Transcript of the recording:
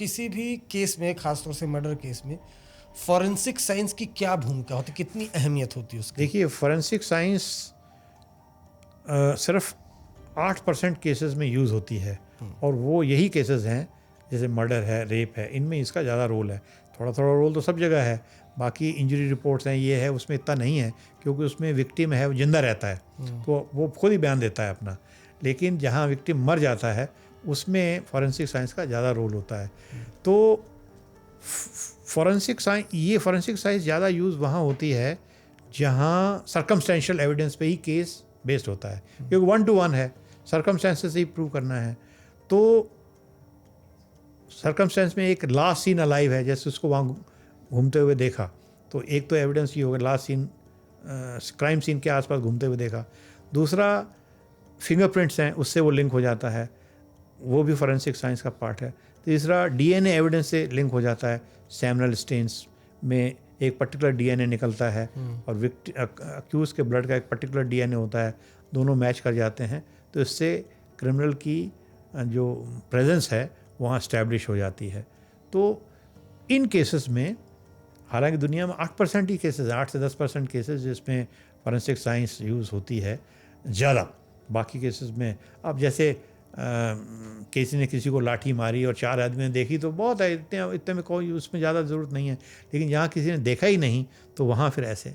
किसी भी केस में, खासतौर से मर्डर केस में, फॉरेंसिक साइंस की क्या भूमिका होती है, कितनी अहमियत होती है उसकी? देखिए, फॉरेंसिक साइंस सिर्फ 8% केसेस में यूज़ होती है, और वो यही केसेस हैं जैसे मर्डर है, रेप है, इनमें इसका ज़्यादा रोल है। थोड़ा थोड़ा रोल तो सब जगह है, बाकी इंजरी रिपोर्ट्स हैं, ये है, उसमें इतना नहीं है, क्योंकि उसमें विक्टिम है, वो जिंदा रहता है, तो वो खुद ही बयान देता है अपना। लेकिन जहाँ विक्टिम मर जाता है, उसमें फॉरेंसिक साइंस का ज़्यादा रोल होता है। तो फॉरेंसिक साइंस ज़्यादा यूज़ वहाँ होती है जहाँ सर्कमस्टेंशियल एविडेंस पे ही केस बेस्ड होता है, क्योंकि 1 to 1 है, सर्कमस्टेंसेस से ही प्रूव करना है। तो सर्कमस्टेंस में एक लास्ट सीन अलाइव है, जैसे उसको वहाँ घूमते हुए देखा, तो एक तो एविडेंस ये होगा, लास्ट सीन क्राइम सीन के आसपास घूमते हुए देखा। दूसरा, फिंगरप्रिंट्स हैं, उससे वो लिंक हो जाता है, वो भी फॉरेंसिक साइंस का पार्ट है। तीसरा, डीएनए एविडेंस से लिंक हो जाता है, सैमुअल स्टेन्स में एक पर्टिकुलर डीएनए निकलता है, और अक्यूज के ब्लड का एक पर्टिकुलर डीएनए होता है, दोनों मैच कर जाते हैं, तो इससे क्रिमिनल की जो प्रेजेंस है वहाँ इस्टेब्लिश हो जाती है। तो इन केसेस में, हालांकि दुनिया में 8% ही केसेस, 8 से 10% केसेस जिसमें फॉरेंसिक साइंस यूज़ होती है ज़्यादा। बाकी केसेस में, अब जैसे किसी ने किसी को लाठी मारी और 4 आदमी ने देखी तो बहुत है, इतने में कोई उसमें ज़्यादा ज़रूरत नहीं है। लेकिन जहाँ किसी ने देखा ही नहीं, तो वहाँ फिर ऐसे